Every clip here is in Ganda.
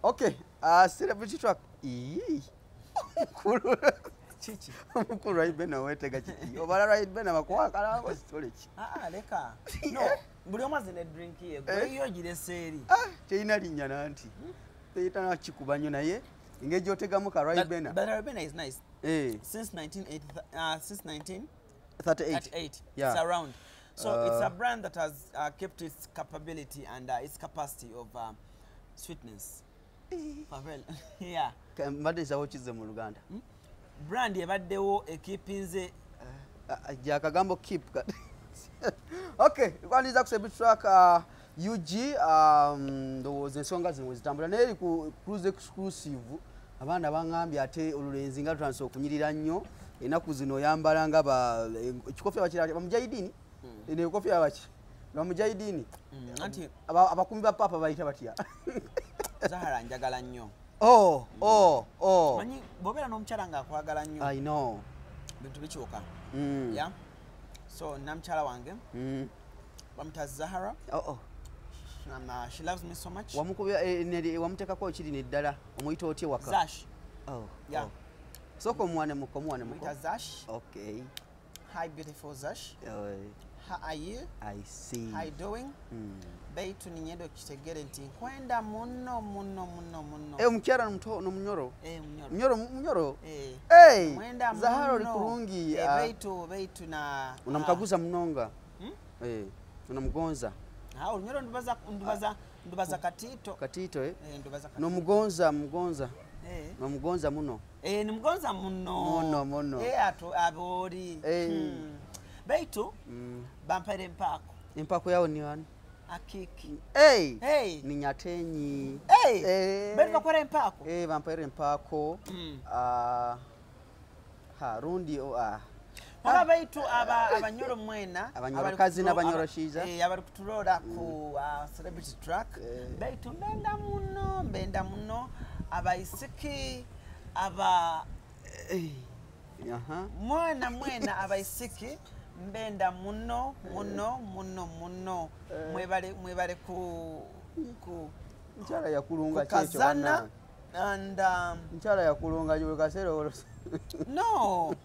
Okay, celebrity track. Cool. Chichi. Cool right bena wetega chichi. Obala right bena bakwakala ko storage. Leka. No. Buli omazine drink ye. Gwe gire seri. Teina linnya nanti. Teita na chikubanyo naye. Ingejo tegamu ka right bena. But right bena is nice. Since 1938. Yeah. It's around. So it's a brand that has kept its capability and its capacity of sweetness. Yeah. Mbadde zawo kize mu Luganda. Brand yebaddewo ekipinze Jakagambo keep. Okay, kwandiza ku track UG ndowooza ensonga zino zitambula naye ku cruise exclusive abaana bangambye ate olulenzi nga transo okunyirira nnyo enaku zino yambala nga ekikofya bakirate bamujahidini ene ekofya baki bamujahidini anti abakumbi ba papa bayita batya Zahara njagala nnyo. Manyi bobera n'omukyala ng'akwagala nnyo. I know. Bintu bikyuka. Yeah. So namchala wange. Bamuta Zahara. She loves me so much. Wamutekako kiri neddala omuyita otye waka. Zash. Yeah. Soko mwane muko. Mwita Zash. Okay. Hi beautiful Zash. How are you? I see. How you doing? Beitu ninyendo kitegere nti kwenda muno. Omukyala no munyoro. Munyoro. Mwenda Zahara likurungi. Beitu na unamkaguza mnonga. Unamugonza. Unyoro ndubaza katito. Katito ndubaza katito. No mugonza. No mugonza muno. Ni mugonza muno. Muno. Ato abori. Beitu bampere empako. Empako yao ni wani? Akiki. Ni nyatenyi. Beitu bakwera empako? Bampere empako. Rundi Oba beitu abanyoro mwena. Abanyoro kazi n'abanyoro shiza. Abali kutuloda ku celebrity track. Beitu mbenda muno. Abaisiki mwena abaisiki mbenda muno mwebale ku mchala ya kulunga checho bana and mchala ya kulunga ywe kasero no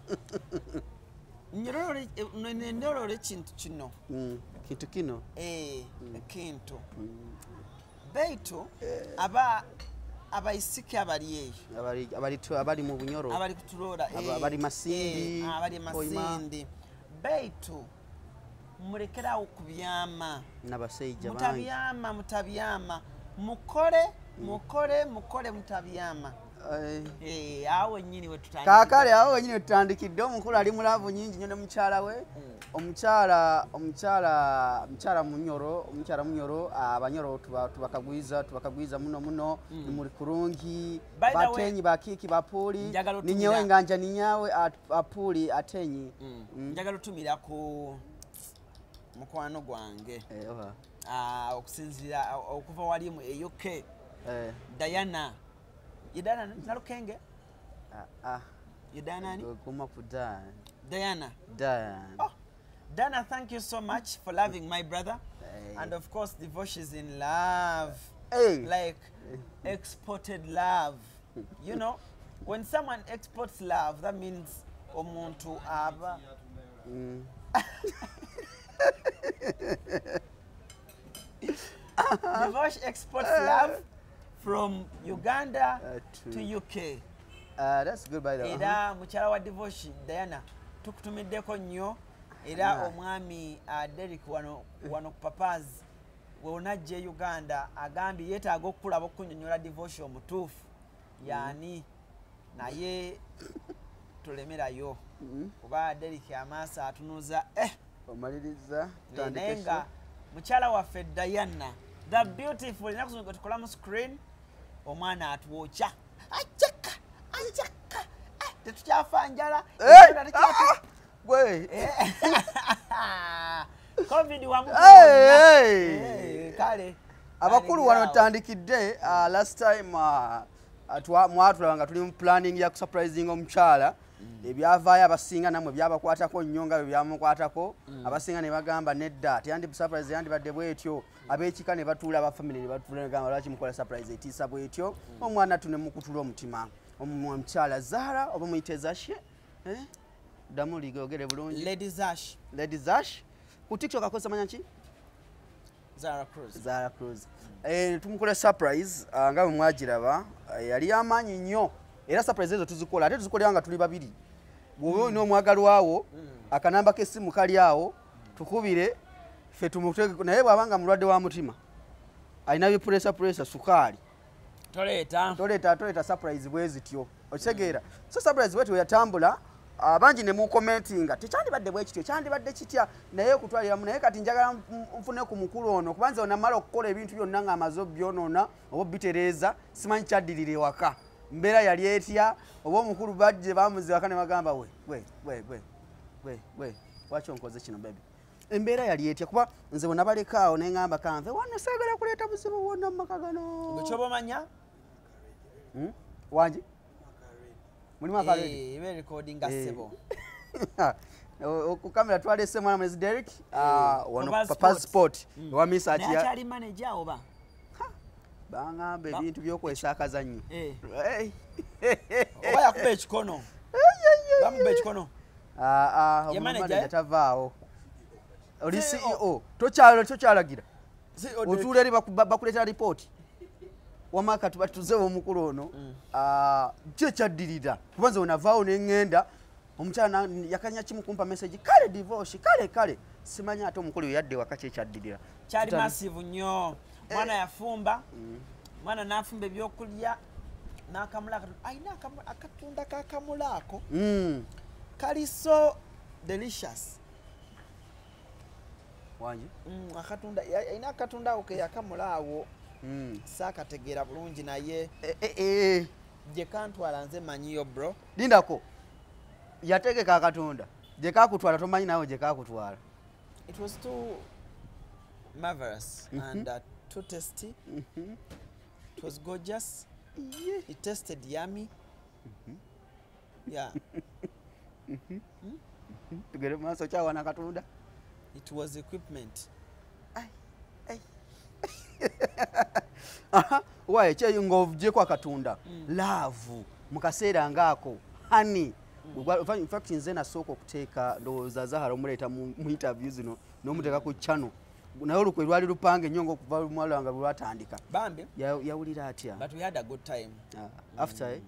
ndorore kintu kino kintu kino kintu beitu abaisiki abali mu bunyoro abali kutuloda abali masindi masindi beitu murekera okubyama n'abasajja bangi mutabyama mukore mutabyama awo nyinyi wetutandikira kakale awo nyinyi wetutandikidde omukulu ali mulavu nyingi nyo ne mukyala we omukyala munyoro abanyoro tubakagwiza muno muri kurungi batenyi bakiki bapuli ninyewe nganja ninyawe apuli atenyi njagala tumira ku mukwano gwange okusinzira okuva wali mu UK Diana Nalukenge? Diana? Diana. Oh, Diana, thank you so much for loving my brother. And of course, Devosh is in love. Like exported love. You know, when someone exports love, that means omuntu aba. Devosh exports love from Uganda to UK. That's good by the way. Era mukyala wa Devosh Diana tukutumiddeko nnyo era omwami Derek wano ku Papaz wonajje Uganda agambye yeetaaga okulaba okunyonyola Devosh omutuufu yani naye tulemerayo kuba Derek amaaso atunuza omaliriza nenga mukyala waffe Diana the beautiful inakusunga tukola mu screen omwana atuwocha achaka tetukyafanjala gwe COVID wamu kale abakulu wano tandikidde last time mwatulaba nga tuli mu planning ya surprising omukyala ebyavaayo abasinga namwe byabakwatako nnyo nga bwe byamukwatako abasinga ne bagamba nedda teyandi surprise yandibadde bwetyo ab'ekika ne batuula abafamily ne batuula ne bagamba lwaki mukola surprise etiisa bwetyo omwana tu ne mukutula omutima omukyala Zahara oba muyite Zashe ddamu ligogere bulungi Lady Zash ku TikTok akozesa manya ki Zahara Cruz tumukola surprise nga bwe mwagiraba yali amaanyi nnyo era surprise ezo tuzikola ate tuzikolera nga tuli babiri bw'oba olina omwagalwawo akanamba k'essimu kali awo tukubire ffe tumutege naye bw'abanga mulwadde wa mutima alina pressure sukaali toleeta surprise bwe zityo okitegeera so surprise bwetyo yatambula abangi ne mu commentinga tekyandibadde bwe kityo kyandibadde kitya naye okutwaliramu naye kati njagala nfune ku mukulu ono kubanza onamala okukola ebintu byonna ng'amaze obbyonoona oba obbitereeza simanyi kyaddirira ewaka mbeera yali etya oba omukulu bajje bamuziwaka ne bagamba we waki onkoze kino bebi embeera yali etya kuba nze bwe nabalekaawo ne ŋŋamba kanve wano saagala kuleeta buzibu bwonna mu maka gano ekyoba omanya wangi mulimu ku kamera twalese mwana mwezi Derek wano Papa Sport ewa misakyali manager oba bangamba ebintu byokwesa akazannyo oba yakuba ekikono bamuba ekikono omumanaja tavaawo oli CEO tokyalagira otuula eri bakuleetera ripooti wamaka tubatuzewo omukulu ono kyo kyaddirira kubanza onavaawo neŋŋenda omukyala yakanya kimu kumpa message kale divorce kale simanya ate omukulu yadde waka kyekyaddirira kyali massive nnyo mwana yafumba mwana nafumba ebyokulya nakamula ayina akatunda kakamulaako kali so delicious wangi akatunda ayina akatunda ako keyakamulaawo saakategeera bulungi naye gye kantwala nze manyiyo bro lindako yategeka akatunda gye kakutwala tomanyi nawe gye kakutwala it was too marvelous and too tasty it was gorgeous it tasted yummy yeah tugere maaso kyawana akatunda it was equipment waye kyeyo ng'ovugyeko akatunda laavu mu kaseera ngaako hani in fact nze nasooka okuteeka ndowooza Zahara omuleeta mu interview zino n'omuteeka ku channel naye olukwe lwali lupange nnyo ng'okuva lumwala nga lwatandika bambi yawulira atya but we had a good time after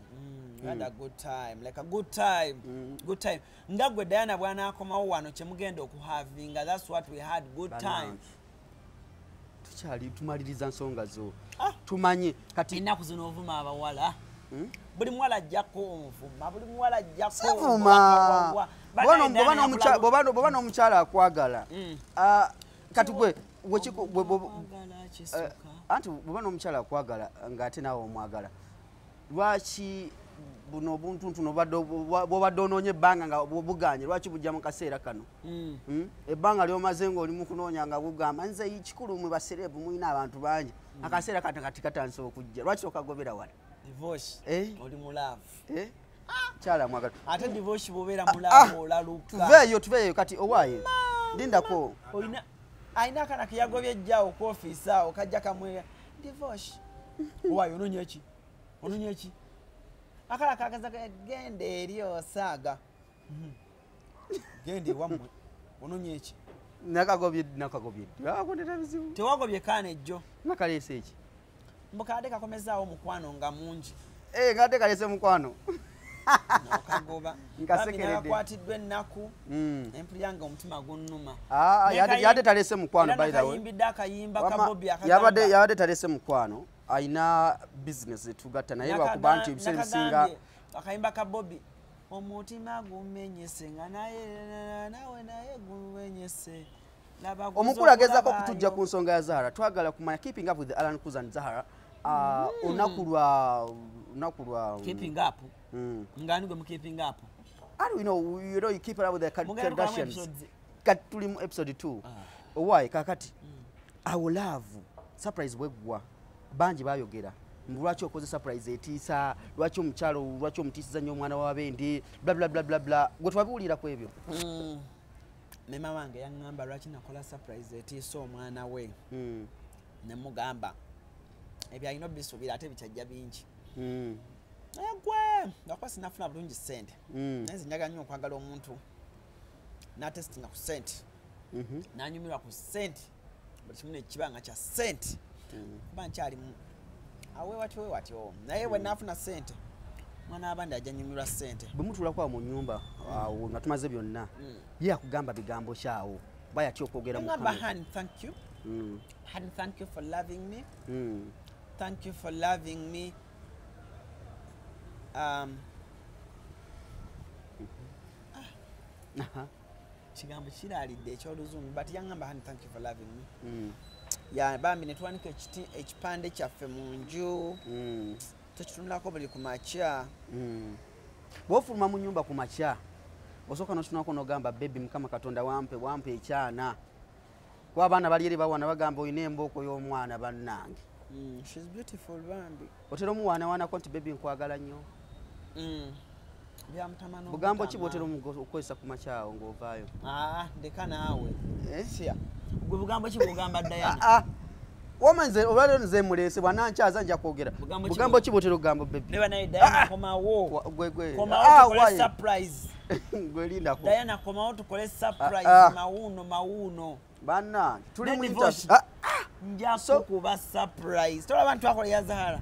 we had a good time like a good time good time nga gwe Diana bwanaakomawo wano kyemugenda okuhavinga that's what we had good time tukyali tumaliriza nsonga zo tumanye kati ennaku zino ovuma abawala buli muwala ajjako omuvuma buli muwala ajjako bwoba n'omukyala akwagala kati gwe anti bwoba n'omukyala akwagala ng'ate naawe omwagala lwaki buno obuntuntuno bwobadde onoonye ebbanga nga buganye lwaki bujja mu kaseera kano ebbanga lyomaze ng'oli mu kunoonya nga bugamba nze kikulu mwe baserebu muyina abantu bangi akaseera kati katandise okujja lwaki okagobera wala divorce oli mulaavu kyala mwagala ate divorce bwobeera mulaavu olaluka tuveeyo kati owaaye lindako ayina akana keyagobye ejjaawo ku ofiisi awo kajja kamwera divorce owaaye onoonya eki akala kagaza genda eri osaaga genda ewammwe onoonya eki nakagobye bizibu tewagobye kaana ejjo nakaleese eki mbukadde kakomezaawo mukwano nga mungi ngate kaleese mukwano okagoba nakwatiddwa ennaku empulira nga omutima gunnuma yadde taleese mukwano kayimbidde akayimba kabobi yabadde taleese mukwano ayina business etugatta naye lwakuba nti ebiseera bisinga akayimba kabobi omutima gumenyese nga nawe naye gumenyese omukulu agezaako okutujja ku nsonga ya Zahara twagala kumanya keeping up with Alan Cruz and Zahara olunaku lwa keeping up ngani gwe mu keeping up you keep up with the Kardashians kati tuli mu episode 2 owaaye kakati awolaavu surprise bweggwa bangi bayogera lwaki okoze surprise etiisa lwaki omukyalo lwaki omutiisiza nnyo omwana w'abendi bla bla bla bla bla gwe twabiwulira ku ebyo mema wange yaŋŋamba lwaki nakola surprise etiisa omwana we ne mugamba ebyo alina obisuubira ate bikyajja bingi naye gwe ngakuba sinafuna bulungi ssente naye zinjaga nnyo okwagala omuntu n'atesitinga ku ssente n'anyumirwa ku ssente buli kimu nekibanga kya ssente kuba nkyalimu awewatyo naye bwe naafuna ssente mwana w'abandi ajja nyumirwa ssente bwe mutuulako mu nnyumba awo nga tumaze byonna ye akugamba bigambo kyawo kuba yatya okwogera mugamba honey thank you honey thank you for loving me thank you for loving me kigambo kiraalidde ekyoluzungu but yaŋŋamba honey thank you for loving me ya bambi ne tuwanika ekipande kyaffe mu nju tukitunulako buli ku makya bw'ofuluma mu nnyumba ku makya osooka n'otunako n'ogamba bebi mukama katonda wampe ekyana kuba abaana bali eri bawana bagamba olina embooko y'omwana bannange she's beautiful bambi otera omuwaanawaanako nti bebi nkwagala nnyo byamutama bugambo ki bwotera okukozesa ku makyawo ng'ovaayo ndeka naawe gwe bugambo ki bwogamba Diana womanze obalero nze muleese bwanankyaza nja kwogera bugambo ki bwotera okugamba bebi neba naye Diana komawo tukole surprise gwe lindako Diana komawo tukole surprise mawuuno bannange tuli mu nja kukuba surprise tolaba abantu akola ya Zahara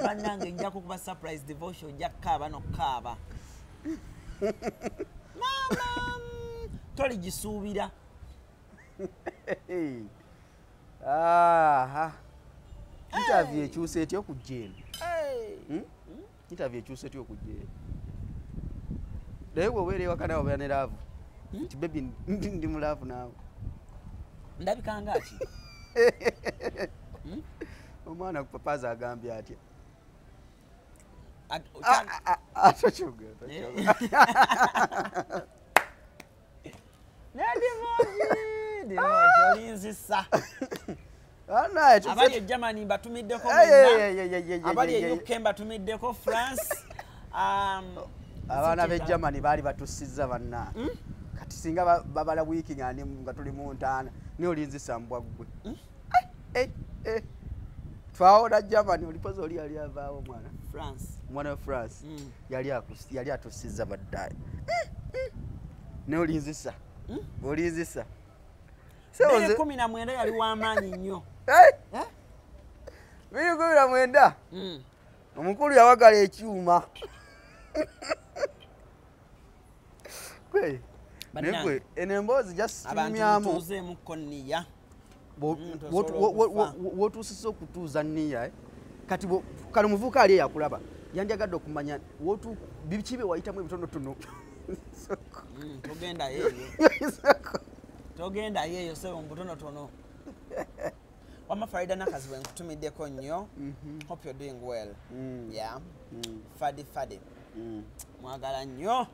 bannange nja kukuba surprise devotion nja kukaaba n'okukaaba mama toligisuubira interview ekyusa etya okujja eno interview ekyusa etya okujja eno naye bw'obeera ewaka naawe obeera ne laavu nti bebi ndi mu laavu naawe ndabika ngaki omwana kupapaaza agambye atya olinzisa Alright. Abali e Germany batumiddeko abali e UK batumiddeko France. Abana be Germany bali batusiza banna. Kati singa babala wiki ngani nga tuli mu ntana ne olinzisa mbwa gwe. Twaona Germany ulipozo oli ali avaawo mwana. France. Mwana wa France. Yali atusiza baddaye. Ne olinzisa. Olinzisa. Sewe 19 yali w'amaanyi nnyo. Bili 19. Omukulu yawagala ekyuma. Kwe. Nekwe enembozi just tumyamu. Abantu tuze mu konniya. Wotusisa okutuuza nniya kati kale muvuka ali yakulaba yandiagadde okumanya wotu bikibe wayitamu ebitonotono. Togenda yeyo. Togenda yeyo sebo mbutonotono. Wama Farida nakazi wenkutumiddeko nnyo. Hope you're doing well. Yeah. Fadi. Mwagala nnyo.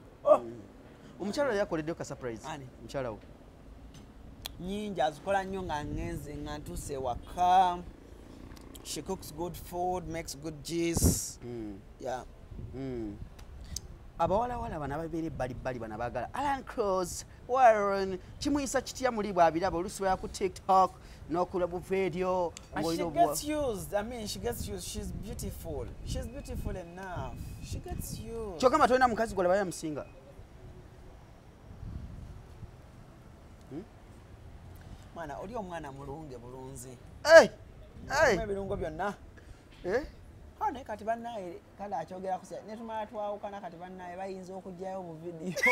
Omukyala yakoledde ka surprise. Ani? Omukyala wo. Nyingi azikola nnyo nga ngenze nga ntuse waka. She cooks good food, makes good juice. Yeah. Abawala bana babiri bali bana bagala Alan Cross Warren kimuyisa kitya muli bwabiraba olusiba ku TikTok no kulabu video. She gets used. I mean, she gets used. She's beautiful. She's beautiful enough. She gets used. Chokama toina mukazi gola baya msinga. Mwana oli omwana mulunge bulunzi. Ebirungo byonna. Hane kati bannaye kale akyogera kusa ne tumala twawukana kati bannaye bayinza okujjayo mu video.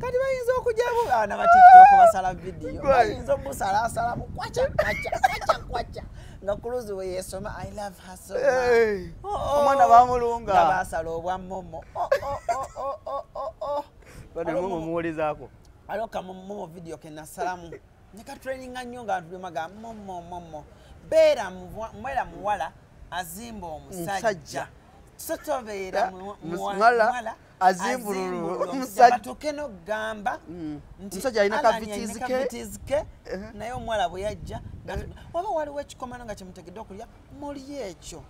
Kati bayinza okujjayo na TikTok basala video. Bayinza obusala mu kwacha. Nga kuluzi we yesoma I love her so much. Omwana bamulunga. Basala obwa momo. Bade momo muwolizaako. Aloka momo video kena salamu. Nika training nnyo nga ntulemaga momo. Bera muwala azimba omusajja. Sotobeera muwala azimbululu omusajja. Batukeno gamba omusajja alina kavitizike naye omuwala bwe yajja waba waliwo ekikomano nga kyemutegedde okulya muli ekyo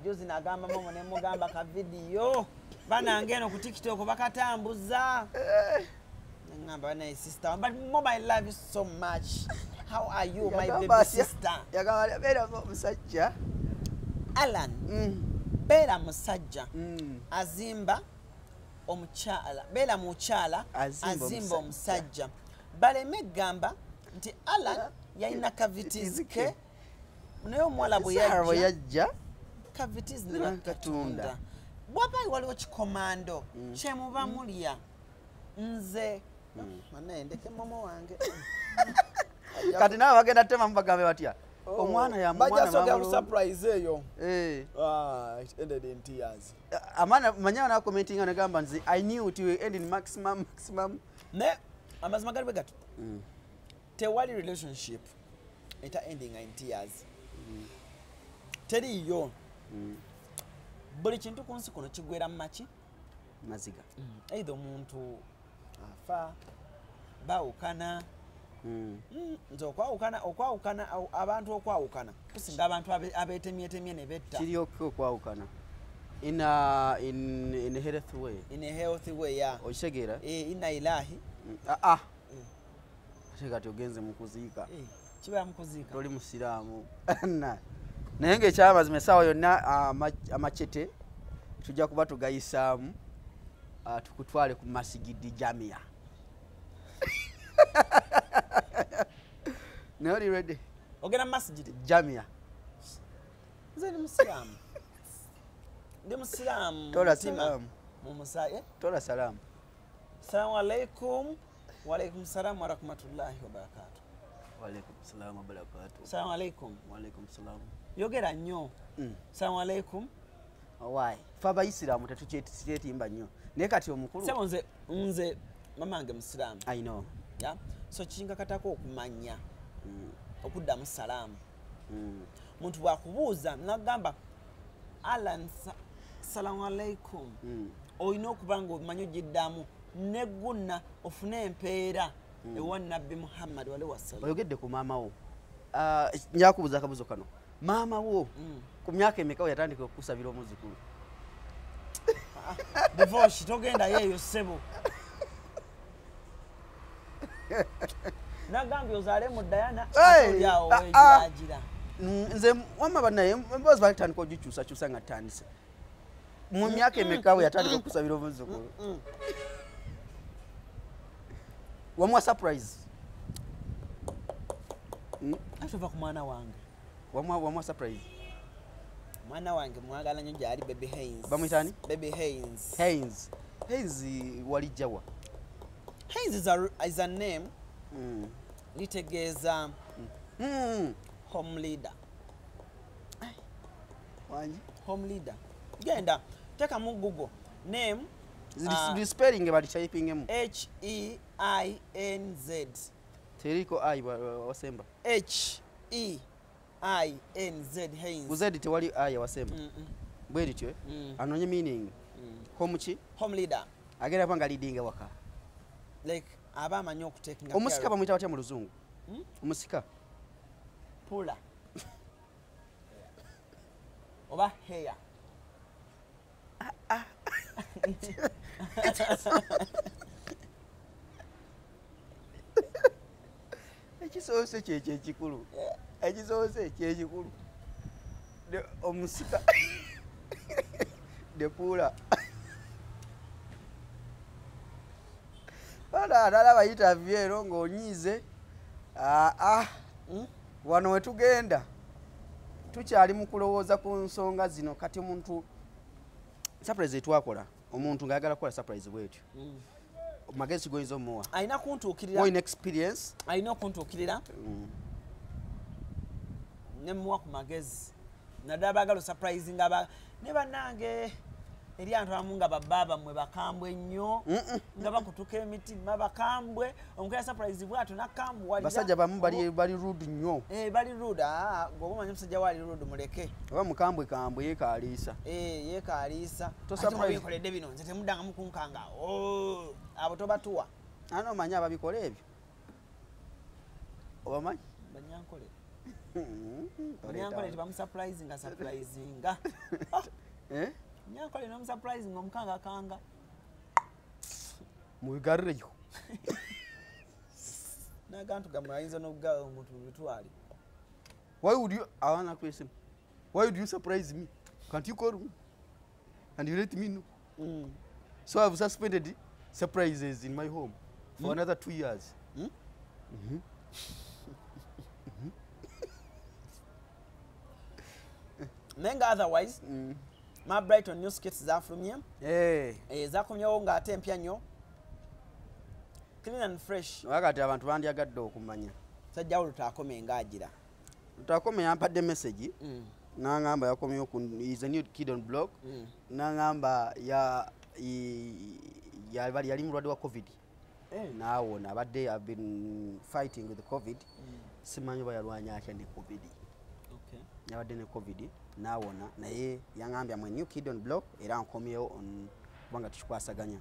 jozi nagamba momo nemugamba ka video banange eno ku TikTok bakatambuza ngamba banaye sister but mom I love you so much. How are you my baby sister? Yagamba bera musajja Alan bera musajja azimba omukyala bera mukyala azimba omusajja baleme gamba nti Alan yalina cavities ke naye omuwala bwe yajja cavities nakatunda bwaba waliwo kikomando kyemuba mulya nze ndeke momo wange kati nawe bagenda tema mubagambe batya omwana ya mwana bajasoga surprise eyo it ended in tears amana manya na commenting anagamba nzi I knew it will end in maximum ne amazima gali begato tewali relationship eta ending in tears teriyo buli kintu kunsi kuno kigwera maki maziga either omuntu afa bawukana nzo okwawukana abantu okwawukana kusinga abantu abetemyetemye ne betta kiri okwawukana in a healthy way ya oshegera ina ilahi kati ogenze mukuziika kiba mukuziika toli musiraamu naye ng'ekyamazima essaawa yonna amachete tujja kuba tugayisaamu tukutwale ku masigidi jamia naye oli ready ogenda masigidi jamia nze ndi musiraamu ndi musiraamu tola salaamu mumusaye tola salaamu assalamu alaikum wa alaikum salam wa rahmatullahi wa barakatuh wa alaikum salam wa barakatuh assalamu alaikum wa alaikum salam yogera nnyo assalamu alaikum why faba isiramu tetuchetimba nnyo naye kati omukulu sebo nze mama wange musiraamu I know ya so kinga katako okumanya okuddamu salaamu muntu bwakubuuza nagamba Alan assalamu alaikum oyina okuba nga omanyi ogiddamu neguna ofune empeera ewa nabbi Muhammad wali wasallam oyogedde ku maama wo njakubuuza akabuzo kano maama wo ku myaka emeka we yatandika okusabira omuzukulu divorce togenda yeeyo ssebo nagambye ozaale mu Diana atolyawo wejiragira nze wamma banaye mbozi balitandika ogikyusakyusa nga ttandise mu myaka emeka we yatandika okusabira omuzukulu wamuwa surprise atova ku mwana wange wamuwa surprise mwana wange mwagala nnyo gyali Baby Haynes bamuyitani Baby Haynes walijjawa Haynes is a name litegeeza home leader home leader genda teka mu Google name spelling bali typing HEINZ teriko I wasemba HEINZ Haynes kuzedi tewali I wasemba bwe lityo anonye meaning home chi home leader agera panga leading waka like aba amanyi okutekinga omusika bamuyita batya mu luzungu omusika pula oba hair ekisoose kyekikulu ekisoose kyekikulu omusika depuula alaba interview ero ng'onyiize wano we tugenda tukyali mu kulowooza ku nsonga zino kati omuntu surprise etwakola omuntu ng'ayagala kukola surprise bwetyo magezi goyinza omuwa alina kuntuukirira more in experience alina okuntuukirira ne muwa ku magezi naddala baagala surprise nga ne bannange eri abantu abamu nga bababa mmwe bakambwe nnyo nga bakutuka emitima bakambwe omukola surprise bwatu nakambwe wali basajja bamu bali rude nnyo bali rude gwoba omanyi omusajja wali rude muleke oba mukambwe kambwe yeekaliisa yeekaliisa to surprise binkoledde bino nze temuddanga mukunkanga abo tobatuwa ana omanyi ababikola ebyo obamanyi banyankole banyankole tebamusurprisinga surprisinga nyankole nomusurprisinga omukanga kanga mubigareyo nagantu gamwe ayinza n'okugawa omuntu bitwali. Why would you, I want to question, why would you surprise me? Can't you call me? And you let me know. So I've suspended surprises in my home for another 2 years. Nenga otherwise, my Brighton new skits zafulumye. Zakumyewo ng'ate empya nnyo. Clean and fresh. Wakati abantu bandyagadde okumanya. Sajja olutaakome ng'agira. Lutakome yampadde message nangamba yakomyo ku is a new kid on blog nangamba yali mulwadde wa covid naawona abadde I've been fighting with the covid simanyi oba yalwanya atya ne covid yabadde ne covid naawona naye yangambya mwe new kid on blog era nkomyewo kubanga tukikwasaganya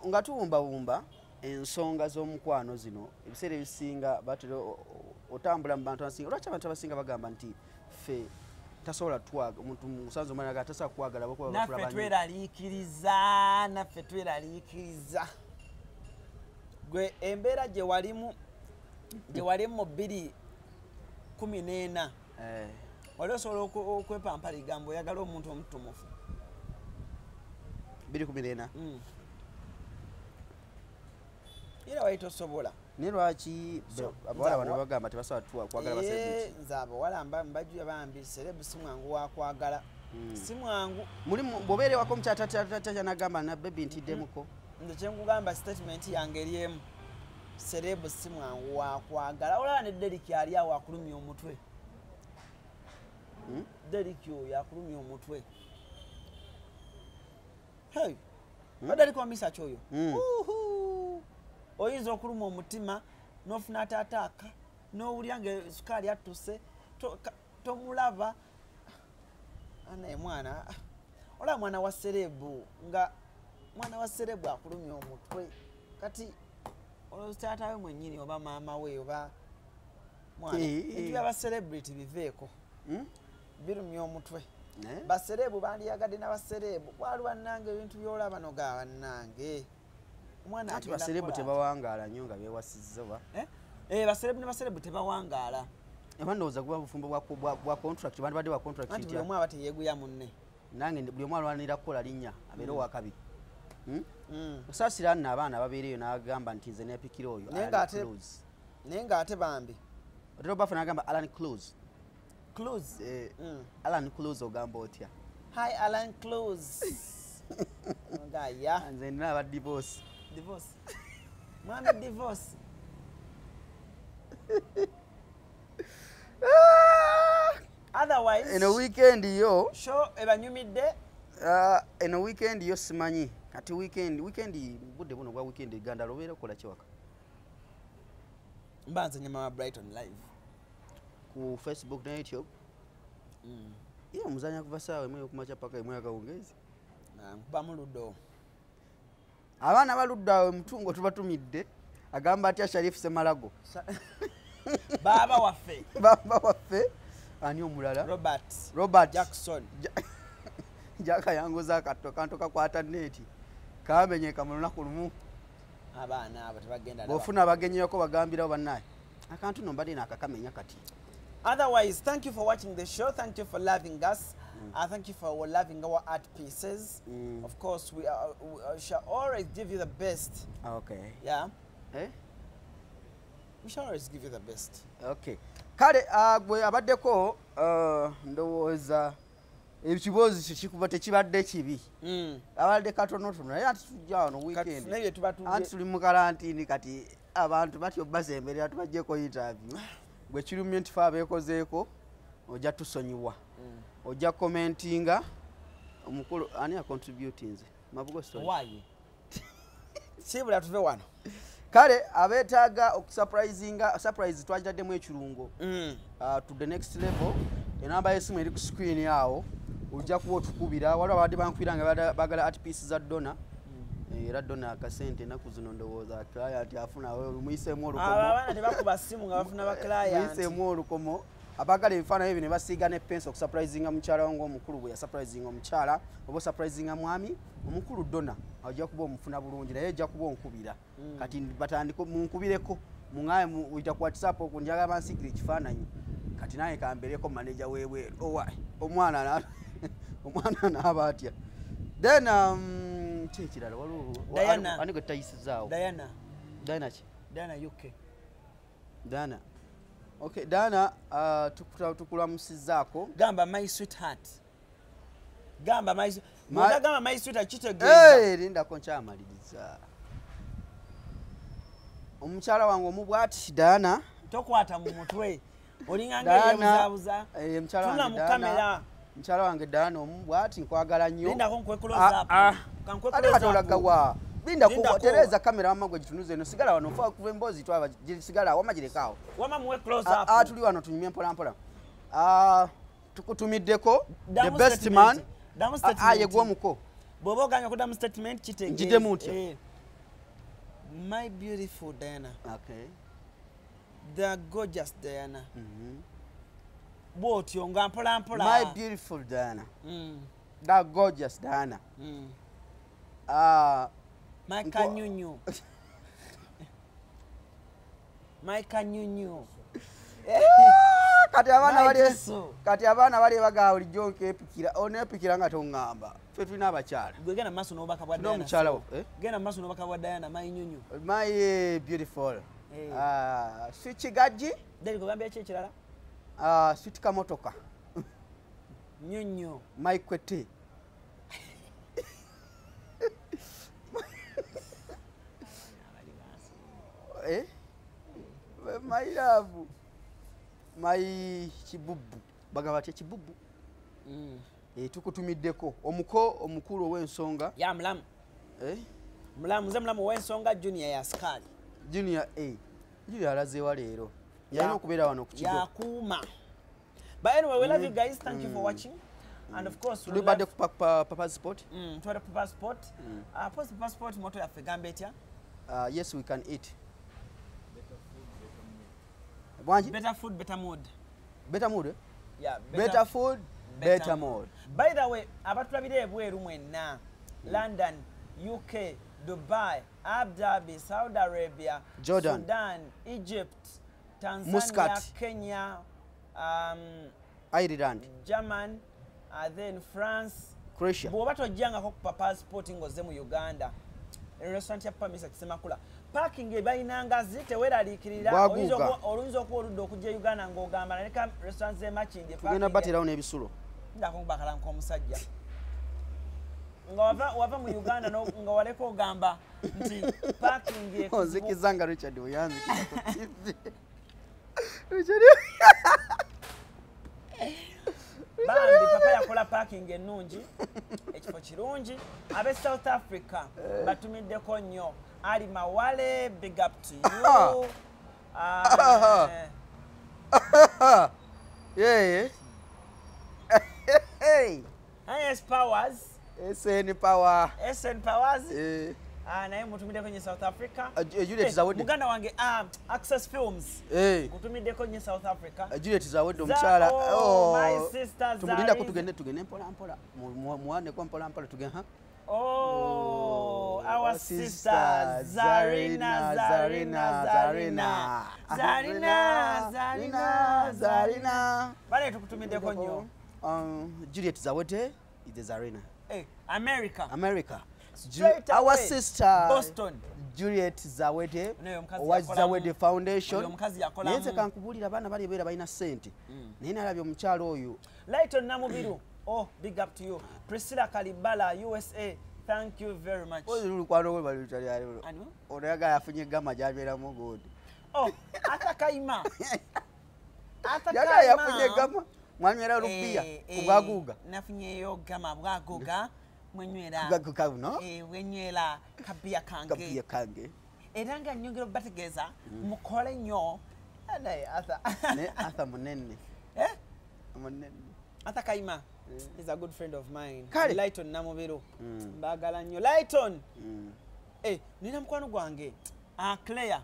nga tuwumbawumba ensonga z'omukwano zino ebiseera ebisinga batero otambula mu bantu abasinga lwaki abantu abasinga bagamba nti ffe tasobola twaga omuntu musanze omwana aga tasobola kwagala naffe tweraliikiriza gwe embeera gye walimu mu 2014 wali osobola okwepampa ligambo oyagala omuntu omutumufu 2014 era waitosobola ne lwaki abawala bano bagamba tebasobola kwagala basebiti nze abawala mbajja bambi serebu si mwangu wakwagala si mwangu bw'obeere wako omukyala nagamba na bebi ntiddemuko nze kyengugamba statement yange eri emu serebu si mwangu wakwagala olaba ne Deriki ali awo akulumya omutwe Deriki oyo akulumya omutwe Deriki wamisa kyoyo oyinza okuluma omutima n'ofuna ataataaka n'owulya ng'esukaali attuse tomulaba anaye mwana olaba mwana wa serebu nga mwana wa serebu akulumya omutwe kati olwataatawe mwennyini oba maama we oba mwana ebintu by'abaserebrity biveeko birumya omutwe baserebu bandiyagadde n'abaserebu waliwo nange ebintu by'olaba noga bannange ati baserebu tebawangaala nnyo nga beewasizza oba baserebu ne baserebu tebawangaala ebandowooza guba bufumbo bwa contract bandibadde bwa contract anti buli omu aba teyeeguya munne nange buli omu alwanirira kukola linnya abeere owakabiri osaasira nno abaana babeereyo n'agamba nti nze neepikira oyo naye ng'ate bambi otera obafa n'agamba Alan Close Alan Close ogamba otya hi Alan Close nze nina aba divorce mwami divorce otherwise eno weekend yo show ebanyumidde eno weekend yo simanyi kati weekend budde buno bwa weekend eganda lobeera okola kiwaka mbanze nyama wa Brighton live ku Facebook na YouTube iyo muzanya kuva saawa emwe okumacha paka emwe akawungezi nkuba mu luddo abaana baludda awo mutungo tubatumidde agamba atya Sharif Semalago baba waffe ani omulala Robert Jackson jakayanguza akatto kanto kakwata neti kamenyeka mu lunaku lumu abaana abo tebagenda bofuna abagenyeko bagambirawo bannaye akantu no mbadde nakakamenya kati. Otherwise, thank you for watching the show. Thank you for loving us. Thank you for loving our art pieces. Of course, we shall always give you the best. Okay. Yeah. Eh? We shall always give you the best. Okay. Kale gwe abaddeko ndowooza ekibozi kikuba tekibadde kibi. Abadde katono tono naye ati tujja wano weekend. Anti tuli mu karantini kati abantu batyo bazemberera tubajjeko interview. Gwe kirumye nti fa abeekozeeko ojja tusonyiwa. Ojja commentinga omukulu ani contributing mabugo story. Why? Sibula tuve wano. Kale abetaaga surprise twagiraddemu ekirungo to the next level. Enamba y'essimu eri ku screen yawo ojja kuba otukubira waliwo abadde bankubira nga bagala art piece za Donna era Donna akasente enaku zino ndowooza client afuna muyiseemu olukomo abaana tebakuba ssimu nga bafuna ba client muyiseemu olukomo abagala ebifaananyi ebyo ne basiiga ne pensi okusurprisinga mukyala wange omukulu bwe yasurprisinga omukyala oba osurprisinga mwami omukulu Donna ajja kuba omufuna bulungi naye ajja kuba onkubira kati batandika munkubireko muŋaaye muyita ku WhatsApp okunjaga bansiikira ekifaananyi kati naye kambereko manager weebweru omwana n'aba atya then kyekirala waliwo ani gwe tayisizaawo Diana ki Diana okay Diana tukulamusizaako gamba my sweetheart gamba my sweetheart kitegeeza lindako nkyamaliriza omukyala wange omubwati Diana tokwata mu mutwe olinganga yebuzaabuza tuna mu kamera mukyala wange Diana omubwati nkwagala nnyo lindako nkwekulozaapo binda kutereza kamera wama gwe gitunuze eno sigala wano fa kuva embozi twaba sigala wama girekawo wama muwe close up tuli wano tunyumye mpola tukutumiddeko the best man yegwa muko bwoba oganya okudamu statement kitegeeza njide mutya my beautiful Diana okay the gorgeous Diana bwotyo nga mpola my beautiful Diana the gorgeous Diana my kanyunyu my kanyunyu kati abaana bali bagaa bulijjo nkepikira onepikira nga toŋŋamba ffe tulina abakyala genda mu maaso n'obubaka bwa Diana n'omukyala wo genda mu maaso n'obubaka bwa Diana my nyunyu my beautiful sweet kigajji deri kugambya ki ekirala sweet kamotoka nyunyu my kwete my love my kibubu bagaba batya kibubu tukutumiddeko omuko omukulu ow'ensonga ya mulamu nze mulamu ow'ensonga junior ya skali junior junior alazeewa leero yalina okubeera wano ku kigo yakuuma but anyway we love you guys, thank you for watching. And of course, we love Papa Sport. To the Papa Sport. Post Papa Sport moto ya fegambe etya? Yes, we can eat. Better food, better mood. Better mood? Yeah. Better food, better mood. By the way, abatulabire ebweru mwenna. London, UK, Dubai, Abu Dhabi, Saudi Arabia, Jordan, Sudan, Egypt, Tanzania, Muscat, Kenya, Ireland, German, then France, Croatia. Bwoba tojjangako ku Papa Sport ng'ozze mu Uganda. Restaurant ya Pamisa Kisemakula. Parking ebayina ngazi teweraliikirira oluyinza okuba oludde okujja Uganda ng'ogamba naleka restaurant z'emakindi. Tugenda baterawo n'ebisulo. Ndako nkubakala nk'omusajja. Nga wava mu Uganda nga waleka ogamba nti parking onzikizanga Richard oyanzikira ku TV. Richard bambi papa yakola parking ennungi ekifo kirungi abe South Africa batumiddeko nnyo Ali Mawale, big up to you. Yeah. Hey. SN Powers. SN Power. SN Powers. Naye mutumiddeko nnyo South Africa. Juliet Zawadi. Muganda wange Access Films. Mutumiddeko nnyo South Africa. Juliet Zawadi omukyala. My sister Tumulinda ko tugende mpola mpola. Muwane kwa mpola mpola tugende our sister Zarina. Bale tukutumiddeko nnyo. Juliet Zawadi is the Zarina. America. Our sister Boston. Juliet Zawede wa Zawede Foundation. Yenze kankubulira bana bali beera balina sente. Naye nalabye omukyalo oyo. Lighton Namubiru. Big up to you. Priscilla Kalibala, USA. Thank you very much. Kwano we bali utali ali. Onayaga yafunye gama jabera mu god. Atakaima. Yaga yafunye gama. Mwanywera rupia kubwaguga. Nafunyeyo gama bwaguga. Mwenywera wenywera kabia kange era nga nnyongera bategeeza mukole nnyo naye Arthur munene Arthur Kaima is a good friend of mine. Lighton Namubiru mbagala nnyo Lighton nina mukwano gwange Claire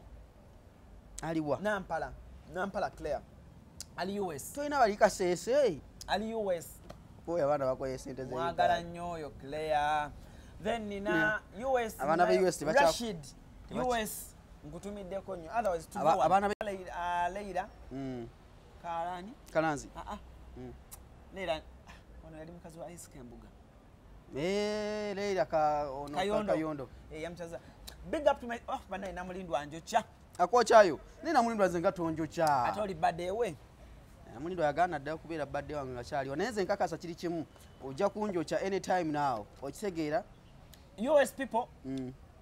aliwa Nampala Claire ali US toina bali kasese ali US oya bana bakoye sente ze mwagala nnyo oyo Claire then nina US abana ba US Rashid US ngutumiddeko nnyo otherwise tuwa abana Leila Karani Kalanzi Leila ono yali mukazi wa Ice Kembuga Leila Kayondo yamchaza big up to my bana namulindwa njocha akochayo nina mulindwa zenga tonjocha atoli birthday we mulindwa yagana dda kubeera birthday wange ngachali wanenze nkakasa kiri kimu ojja kunjocha anytime now okitegeera US people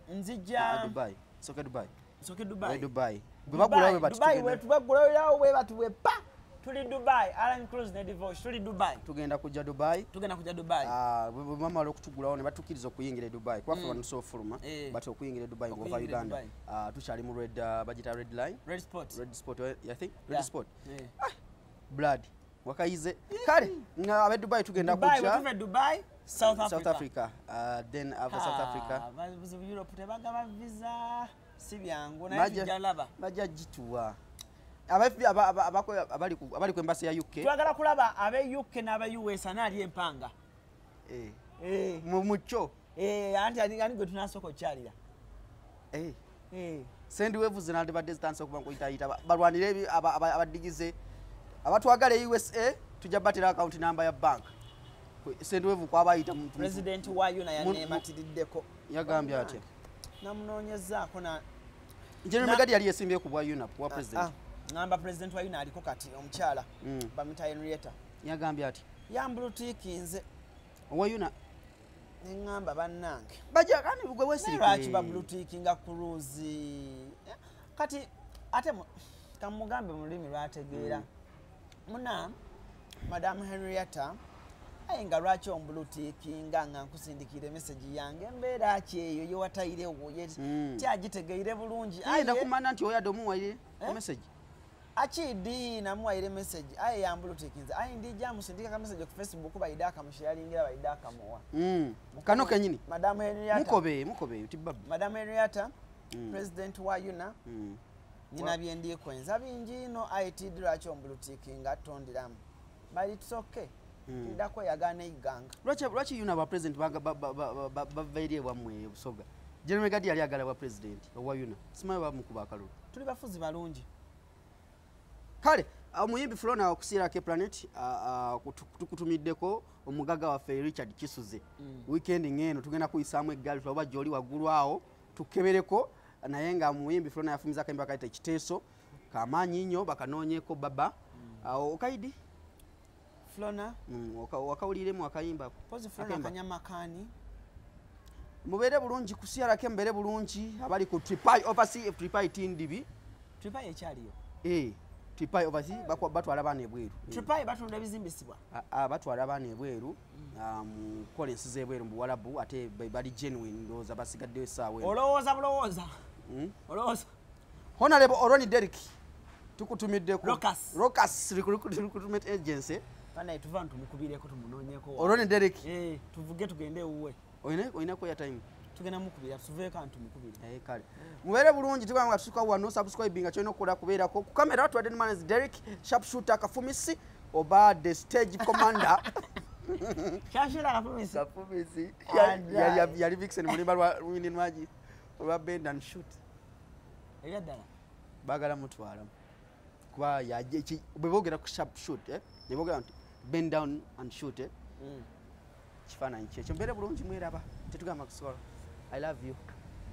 nzija Dubai Dubai we batu pa tuli Dubai Alan Cruise ne divorce tuli Dubai tugenda kujja Dubai mama lokutugulawo ne batukiriza okuyingira Dubai kwafe wano so fuluma but okuyingira Dubai ngova Uganda tuchali mu bagita red line red spot I think red spot blood wakayize kale abe Dubai tugenda kujja Dubai South Africa then after South Africa Europe tebagaba visa sibyangu na jalaba bajja jituwa abali ku embassy ya UK twagala kulaba abe UK n'aba US anali empanga mucho anti ani gwe tunasoko kyalira send wave zinalde ba distance okuba nkoyita balwanire abadigize abatwagale USA tujja batira account number ya bank send wave kwabayita president wa yuna yanematiddeko yagambye ati namunonyezaako na General Megadi yali yesimbye ku bwa UNAP wa president ngamba president wa yuna aliko kati omukyala bamita Henrietta yagambye ati yambulutikinze owa yuna ngamba bannange baja kani bugwe wesiri lwaki babulutikinga cruise kati ate kamugambe mu lulimi lwategeera muna Madam Henrietta nga lwaki ombulutikinga nga nkusindikire message yange embeera ki eyo yewatayirewo tyagitegeire bulungi ayenda kumanya nti oyadde omuwaire message achidi namuwaire message aye yambulutikinze aye ndija musindika ka message ku Facebook bayidaka musharingira bayidaka mowa kano kenyini Madam Henrietta mukobe tibaba Madam Henrietta president wa yuna nina byendi kwenza bingi no IT lwaki ombulutikinga tondiramu bali tsoke ndako yagane iganga lwaki yuna ba president bavaire bamwe busoga General Megadi yali agala wa president wa yuna simaye bamukuba akalulu tuli bafuzi balungi kale omuyimbi Flona okusira ke planet tukutumiddeko omugaga waffe Richard Kisuze weekend ngeno tugenda kuyisamu eggali tuba joli wagulu awo tukebereko naye nga omuyimbi Flona yafumiza kemba kaita ekiteeso kamanyi nnyo bakanonyeko baba okaidi Flona wakawuliremu akayimba pozi Flona kanyama kani mubere bulungi kusira ke mbere bulungi abali ku Tripai overseas Tripai TNDB Tripai ekyaliyo Tripai overseas batwala bana ebweru Tripai batunda bizimbisibwa batwala bana ebweru Collins zebweru mbuwalabu ate bali genuine ndoza basigadde sawe olowooza Honorable Oroni Derrick tukutumiddeko Rocas recruitment agency kana tuva ntumukubireko tumunonyeko Oroni Derrick tuvuge tugende uwe oyina ko ya time tugenda mukubira tuve kantu mukubira kale mubere bulungi tubanga tusuka wano subscribing kyono kola kubeerako ku camera watu adeni manage Derrick sharpshooter kafumisi oba the stage commander Shashira kafumisi yali Vixen mulimba lwa winning maji lwa bend and shoot eyadala bagala mutwala kwa yaje bebogera ku sharpshoot nebogera nti bend down and shoot kifaananyi kyekyo mbere bulungi mweraba tetugamba kusobola I love you.